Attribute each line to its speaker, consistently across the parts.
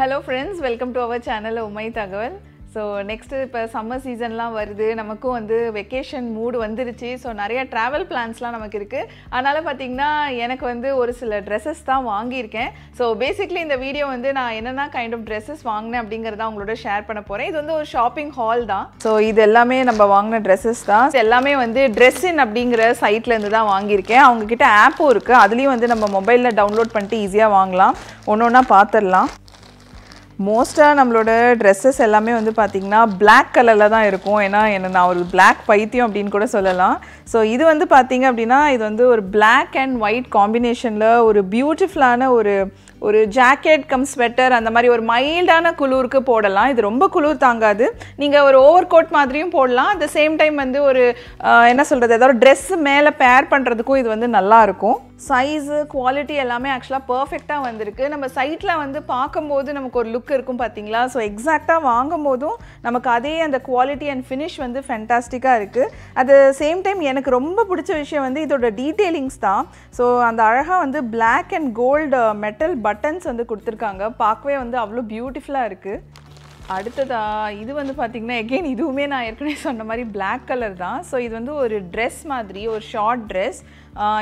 Speaker 1: Hello friends, welcome to our channel Umai Thagaval. So next இப்போ summer சீசன்லாம் வருது, நமக்கும் வந்து வெக்கேஷன் மூட் வந்துருச்சு. ஸோ நிறைய ட்ராவல் பிளான்ஸ்லாம் நமக்கு இருக்குது. அதனால் பார்த்தீங்கன்னா எனக்கு வந்து ஒரு சில ட்ரெஸ்ஸஸ் தான் வாங்கியிருக்கேன். ஸோ பேசிக்லி இந்த வீடியோ வந்து நான் என்னென்ன கைண்ட் ஆஃப் ட்ரெஸ்ஸஸ் வாங்கினேன் அப்படிங்கிறத உங்களோட ஷேர் பண்ண போகிறேன். இது வந்து ஒரு ஷாப்பிங் ஹால் தான். ஸோ இது எல்லாமே நம்ம வாங்கின ட்ரெஸ்ஸஸ் தான். எல்லாமே வந்து ட்ரெஸ்ஸின் அப்படிங்கிற சைட்லேருந்து தான் வாங்கியிருக்கேன். அவங்கக்கிட்ட ஆப்பும் இருக்குது, அதுலேயும் வந்து நம்ம மொபைலில் டவுன்லோட் பண்ணிட்டு ஈஸியாக வாங்கலாம். ஒன்று ஒன்றா பார்த்துடலாம். மோஸ்ட்டாக நம்மளோட ட்ரெஸ்ஸஸ் எல்லாமே வந்து பார்த்திங்கன்னா பிளாக் கலரில் தான் இருக்கும். ஏன்னா நான் ஒரு பிளாக் பைத்தியம் அப்படின்னு கூட சொல்லலாம். ஸோ இது வந்து பார்த்திங்க அப்படின்னா இது வந்து ஒரு பிளாக் அண்ட் ஒயிட் காம்பினேஷனில் ஒரு பியூட்டிஃபுல்லான ஒரு ஜாக்கெட் கம் ஸ்வெட்டர், அந்த மாதிரி ஒரு மைல்டான குளிருக்கு போடலாம். இது ரொம்ப குளிர் தாங்காது. நீங்கள் ஒரு ஓவர் கோட் மாதிரியும் போடலாம். அட் த சேம் டைம் வந்து ஒரு என்ன சொல்கிறது, ஏதாவது ட்ரெஸ் மேலே பேர் பண்ணுறதுக்கும் இது வந்து நல்லாயிருக்கும். சைஸு குவாலிட்டி எல்லாமே ஆக்சுவலாக பர்ஃபெக்டாக வந்திருக்கு. நம்ம சைட்டில் வந்து பார்க்கும்போது நமக்கு ஒரு லுக் இருக்கும் பார்த்தீங்களா. ஸோ எக்ஸாக்டாக வாங்கும் போதும் நமக்கு அதே அந்த குவாலிட்டி அண்ட் ஃபினிஷ் வந்து ஃபென்டாஸ்டிக்காக இருக்குது. அட் த சேம் டைம் எனக்கு ரொம்ப பிடிச்ச விஷயம் வந்து இதோட டீட்டெயிலிங்ஸ் தான். ஸோ அந்த அழகாக வந்து black and gold metal buttons வந்து கொடுத்துருக்காங்க. பார்க்கவே வந்து அவ்வளோ பியூட்டிஃபுல்லாக இருக்குது. அடுத்ததா இது வந்து பார்த்திங்கன்னா எகெயின் இதுவுமே நான் ஏற்கனவே சொன்ன மாதிரி பிளாக் கலர் தான். ஸோ இது வந்து ஒரு ட்ரெஸ் மாதிரி, ஒரு ஷார்ட் ட்ரெஸ்.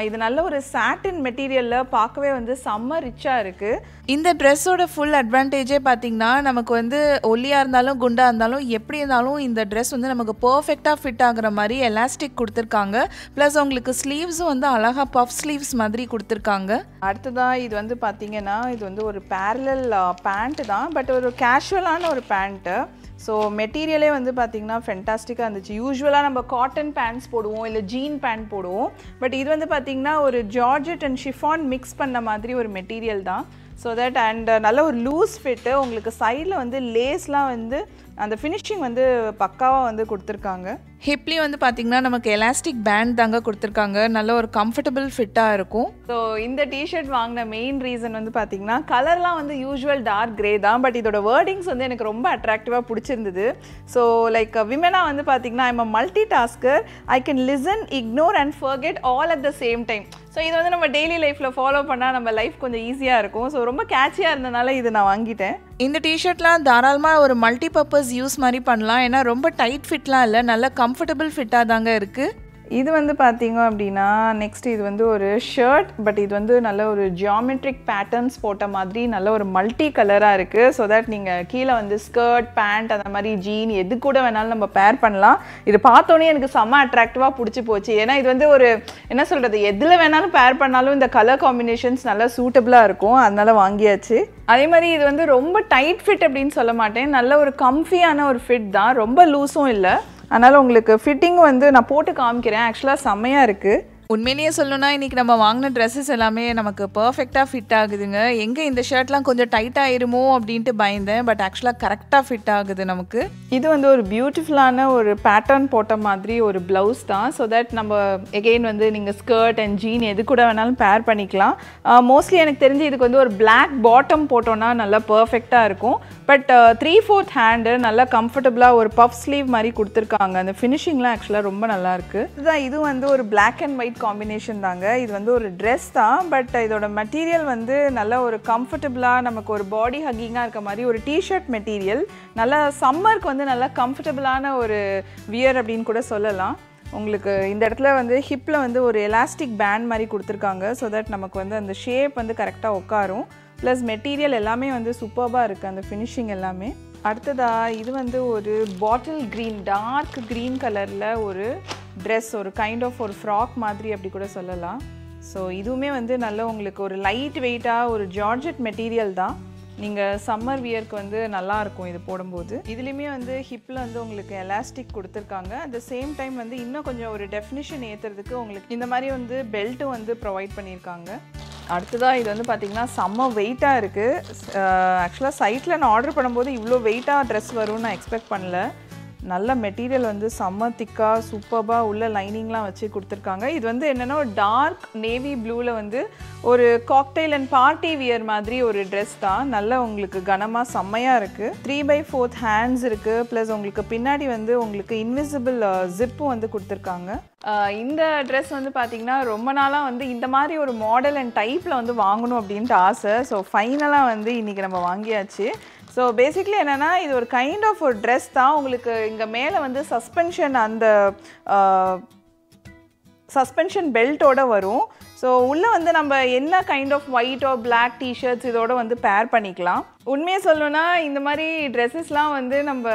Speaker 1: இது நல்ல ஒரு சாட்டின் மெட்டீரியலில் பார்க்கவே வந்து செம்ம ரிச்சாக இருக்குது. இந்த ட்ரெஸ்ஸோட ஃபுல் அட்வான்டேஜே பார்த்திங்கன்னா நமக்கு வந்து ஒல்லியாக இருந்தாலும் குண்டாக இருந்தாலும் எப்படி இருந்தாலும் இந்த ட்ரெஸ் வந்து நமக்கு பர்ஃபெக்டாக ஃபிட் ஆகுற மாதிரி எலாஸ்டிக் கொடுத்துருக்காங்க. ப்ளஸ் உங்களுக்கு ஸ்லீவ்ஸும் வந்து அழகாக பஃப் ஸ்லீவ்ஸ் மாதிரி கொடுத்துருக்காங்க. அடுத்ததாக இது வந்து பார்த்திங்கன்னா இது வந்து ஒரு பேரலல் பேண்ட்டு தான், பட் ஒரு கேஷுவலான ஒரு பேண்ட்டு. ஸோ மெட்டீரியலே வந்து பார்த்திங்கன்னா ஃபென்டாஸ்டிக்காக இருந்துச்சு. யூஸ்வலாக நம்ம காட்டன் பேண்ட்ஸ் போடுவோம், இல்லை ஜீன் பேண்ட் போடுவோம். பட் இது வந்து பார்த்திங்கன்னா ஒரு ஜார்ஜெட் அண்ட் ஷிஃபான் மிக்ஸ் பண்ண மாதிரி ஒரு மெட்டீரியல் தான். ஸோ தட் அண்ட் நல்ல ஒரு லூஸ் ஃபிட்டு. உங்களுக்கு சைடில் வந்து லேஸ்லாம் வந்து அந்த ஃபினிஷிங் வந்து பக்காவாக வந்து கொடுத்துருக்காங்க. ஹிப்லேயும் வந்து பார்த்திங்கன்னா நமக்கு எலாஸ்டிக் பேண்ட் தாங்க கொடுத்துருக்காங்க. நல்ல ஒரு கம்ஃபர்டபுள் ஃபிட்டாக இருக்கும். ஸோ இந்த டிஷர்ட் வாங்கின மெயின் ரீசன் வந்து பார்த்திங்கன்னா கலர்லாம் வந்து யூஸ்வல் டார்க் கிரே தான், பட் இதோட வேர்டிங்ஸ் வந்து எனக்கு ரொம்ப அட்ராக்டிவாக பிடிச்சிருந்தது. ஸோ லைக் விமனாக வந்து பார்த்திங்கன்னா I'm a multi tasker, I can listen, ignore and forget all at the same time. So இது வந்து நம்ம டெய்லி லைஃப்பில் ஃபாலோ பண்ணால் நம்ம லைஃப் கொஞ்சம் ஈஸியாக இருக்கும். ஸோ ரொம்ப கேட்சியாக இருந்தனால இது நான் வாங்கிட்டேன். இந்த டிஷர்ட்லாம் தாராளமாக ஒரு மல்டி பர்பஸ் யூஸ் மாதிரி பண்ணலாம். ஏன்னா ரொம்ப டைட் ஃபிட்லாம் இல்லை, நல்ல கம்ஃபர்டபுள் ஃபிட்டாக தாங்க இருக்குது. இது வந்து பார்த்தீங்க அப்படின்னா நெக்ஸ்ட் இது வந்து ஒரு ஷர்ட், பட் இது வந்து நல்ல ஒரு ஜியாமெட்ரிக் பேட்டர்ன்ஸ் போட்ட மாதிரி நல்ல ஒரு மல்டி கலராக இருக்குது. ஸோ தட் நீங்கள் கீழே வந்து ஸ்கர்ட், பேண்ட், அந்த மாதிரி ஜீன் எது கூட வேணாலும் நம்ம பேர் பண்ணலாம். இது பார்த்தோன்னே எனக்கு செம்ம அட்ராக்டிவாக பிடிச்சி போச்சு. ஏன்னா இது வந்து ஒரு என்ன சொல்கிறது, எதில் வேணாலும் பேர் பண்ணாலும் இந்த கலர் காம்பினேஷன்ஸ் நல்லா சூட்டபுளாக இருக்கும். அதனால வாங்கியாச்சு. அதே மாதிரி இது வந்து ரொம்ப டைட் ஃபிட் அப்படின்னு சொல்ல மாட்டேன், நல்ல ஒரு கம்ஃபியான ஒரு ஃபிட் தான், ரொம்ப லூஸும் இல்லை. அதனால் உங்களுக்கு ஃபிட்டிங் வந்து நான் போட்டு காமிக்கிறேன். ஆக்சுவலாக செம்மையாக இருக்குது. உண்மையிலேயே சொல்லணும்னா இன்றைக்கி நம்ம வாங்கின ட்ரெஸ்ஸஸ் எல்லாமே நமக்கு பர்ஃபெக்டாக ஃபிட் ஆகுதுங்க. எங்கே இந்த ஷர்ட்லாம் கொஞ்சம் டைட் ஆயிருமோ அப்படின்ட்டு பயந்தேன், பட் ஆக்சுவலாக கரெக்டாக ஃபிட் ஆகுது நமக்கு. இது வந்து ஒரு பியூட்டிஃபுல்லான ஒரு பேட்டர்ன் போட்ட மாதிரி ஒரு ப்ளவுஸ் தான். ஸோ தட் நம்ம எகெயின் வந்து நீங்கள் ஸ்கர்ட் அண்ட் ஜீன் எது கூட வேணாலும் பேர் பண்ணிக்கலாம். மோஸ்ட்லி எனக்கு தெரிஞ்சு இதுக்கு வந்து ஒரு பிளாக் பாட்டம் போட்டோன்னா நல்லா பர்ஃபெக்டாக இருக்கும். பட் 3/4 ஹேண்டு நல்லா கம்ஃபர்டபுளாக ஒரு பஃப் ஸ்லீவ் மாதிரி கொடுத்துருக்காங்க. அந்த ஃபினிஷிங்லாம் ஆக்சுவலாக ரொம்ப நல்லாயிருக்கு. இதுதான் இது வந்து ஒரு பிளாக் அண்ட் ஒயிட் காம்பினேஷன் தாங்க. இது வந்து ஒரு ட்ரெஸ் தான், பட் இதோட மெட்டீரியல் வந்து நல்ல ஒரு கம்ஃபர்டபுளாக நமக்கு ஒரு பாடி ஹக்கிங்காக இருக்க மாதிரி ஒரு டிஷர்ட் மெட்டீரியல். நல்லா சம்மருக்கு வந்து நல்லா கம்ஃபர்டபுளான ஒரு வியர் அப்படின்னு கூட சொல்லலாம். உங்களுக்கு இந்த இடத்துல வந்து ஹிப்பில் வந்து ஒரு எலாஸ்டிக் பேண்ட் மாதிரி கொடுத்துருக்காங்க. ஸோ தட் நமக்கு வந்து அந்த ஷேப் வந்து கரெக்டாக உட்காரும். ப்ளஸ் மெட்டீரியல் எல்லாமே வந்து சூப்பராக இருக்குது, அந்த ஃபினிஷிங் எல்லாமே. அடுத்ததாக இது வந்து ஒரு பாட்டில் க்ரீன், டார்க் க்ரீன் கலரில் ஒரு ட்ரெஸ், ஒரு கைண்ட் ஆஃப் ஒரு ஃப்ராக் மாதிரி அப்படி கூட சொல்லலாம். ஸோ இதுவுமே வந்து நல்ல உங்களுக்கு ஒரு லைட் வெயிட்டாக ஒரு ஜார்ஜெட் மெட்டீரியல் தான். நீங்கள் சம்மர் வியருக்கு வந்து நல்லாயிருக்கும் இது போடும்போது. இதுலேயுமே வந்து ஹிப்பில் வந்து உங்களுக்கு எலாஸ்டிக் கொடுத்துருக்காங்க. அட் த சேம் டைம் வந்து இன்னும் கொஞ்சம் ஒரு டெஃபினிஷன் ஏற்றுறதுக்கு உங்களுக்கு இந்த மாதிரி வந்து பெல்ட்டும் வந்து ப்ரொவைட் பண்ணியிருக்காங்க. அடுத்ததாக இது வந்து பார்த்திங்கன்னா செம்ம வெயிட்டாக இருக்குது. ஆக்சுவலாக சைட்டில் நான் ஆர்டர் பண்ணும்போது இவ்வளோ வெயிட்டாக ட்ரெஸ் வரும்னு நான் எக்ஸ்பெக்ட் பண்ணல. நல்ல மெட்டீரியல் வந்து செம்ம திக்காக சூப்பராக உள்ள லைனிங்லாம் வச்சு கொடுத்துருக்காங்க. இது வந்து என்னென்னா ஒரு டார்க் நேவி ப்ளூவில் வந்து ஒரு காக்டெயில் அண்ட் பார்ட்டி வியர் மாதிரி ஒரு ட்ரெஸ் தான். நல்ல உங்களுக்கு கனமாக செம்மையாக இருக்குது. 3/4 ஹேண்ட்ஸ் இருக்குது. ப்ளஸ் உங்களுக்கு பின்னாடி வந்து உங்களுக்கு இன்விசிபிள் ஜிப்பும் வந்து கொடுத்துருக்காங்க. இந்த ட்ரெஸ் வந்து பார்த்திங்கன்னா ரொம்ப நாளாக வந்து இந்த மாதிரி ஒரு மாடல் அண்ட் டைப்பில் வந்து வாங்கணும் அப்படின்ட்டு ஆசை. ஸோ ஃபைனலாக வந்து இன்றைக்கி நம்ம வாங்கியாச்சு. ஸோ பேசிக்லி என்னென்னா இது ஒரு கைண்ட் ஆஃப் ஒரு ட்ரெஸ் தான். உங்களுக்கு இங்கே மேலே வந்து சஸ்பென்ஷன் அந்த சஸ்பென்ஷன் பெல்ட்டோட வரும். ஸோ உள்ளே வந்து நம்ம என்ன kind of white or black t-shirts இதோட வந்து பேர் பண்ணிக்கலாம். உண்மையை சொல்லணும்னா இந்த மாதிரி ட்ரெஸ்ஸஸ்லாம் வந்து நம்ம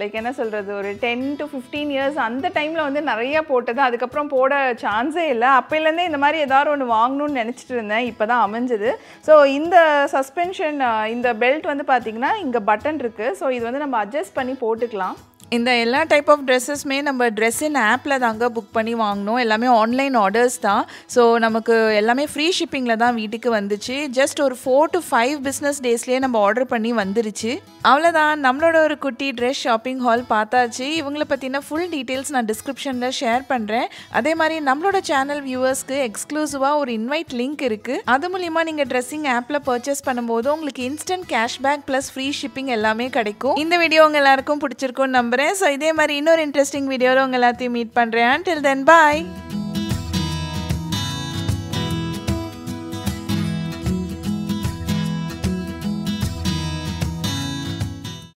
Speaker 1: லைக் என்ன சொல்கிறது ஒரு 10 to 15 இயர்ஸ் அந்த டைமில் வந்து நிறையா போட்டது. அதுக்கப்புறம் போட சான்ஸே இல்லை. அப்போலேருந்தே இந்த மாதிரி ஏதாவது ஒன்று வாங்கணும்னு நினச்சிட்டு இருந்தேன். இப்போ தான் அமைஞ்சது. ஸோ இந்த சஸ்பென்ஷன் இந்த பெல்ட் வந்து பார்த்திங்கன்னா இங்கே பட்டன் இருக்குது. ஸோ இது வந்து நம்ம அட்ஜஸ்ட் பண்ணி போட்டுக்கலாம். இந்த எல்லா டைப் ஆஃப் ட்ரெஸ்ஸஸ்மே நம்ம ட்ரெஸ்ஸின் ஆப்பில் தாங்க புக் பண்ணி வாங்கினோம். எல்லாமே ஆன்லைன் ஆர்டர்ஸ் தான். ஸோ நமக்கு எல்லாமே ஃப்ரீ ஷிப்பிங்கில் தான் வீட்டுக்கு வந்துச்சு. ஜஸ்ட் ஒரு 4 to 5 பிஸ்னஸ் டேஸ்லேயே நம்ம ஆர்டர் பண்ணி வந்துருச்சு. அவ்வளோதான், நம்மளோட ஒரு குட்டி ட்ரெஸ் ஷாப்பிங் ஹால் பார்த்தாச்சு. இவங்களை பற்றின ஃபுல் டீட்டெயில்ஸ் நான் டிஸ்கிரிப்ஷனில் ஷேர் பண்ணுறேன். அதே மாதிரி நம்மளோட சேனல் வியூவர்ஸ்க்கு எக்ஸ்க்ளூசிவாக ஒரு இன்வைட் லிங்க் இருக்குது. அது மூலிமா நீங்கள் ட்ரெஸ்ஸிங் ஆப்பில் பர்ச்சேஸ் பண்ணும்போது உங்களுக்கு instant cashback plus free shipping எல்லாமே கிடைக்கும். இந்த வீடியோ உங்கள் எல்லாருக்கும் பிடிச்சிருக்கும்னு நம்புகிறேன். ஸோ இதே மாதிரி இன்னொரு இன்ட்ரெஸ்டிங் வீடியோவில் உங்கள் எல்லாத்தையும் மீட் பண்ணுறேன். Till then, bye.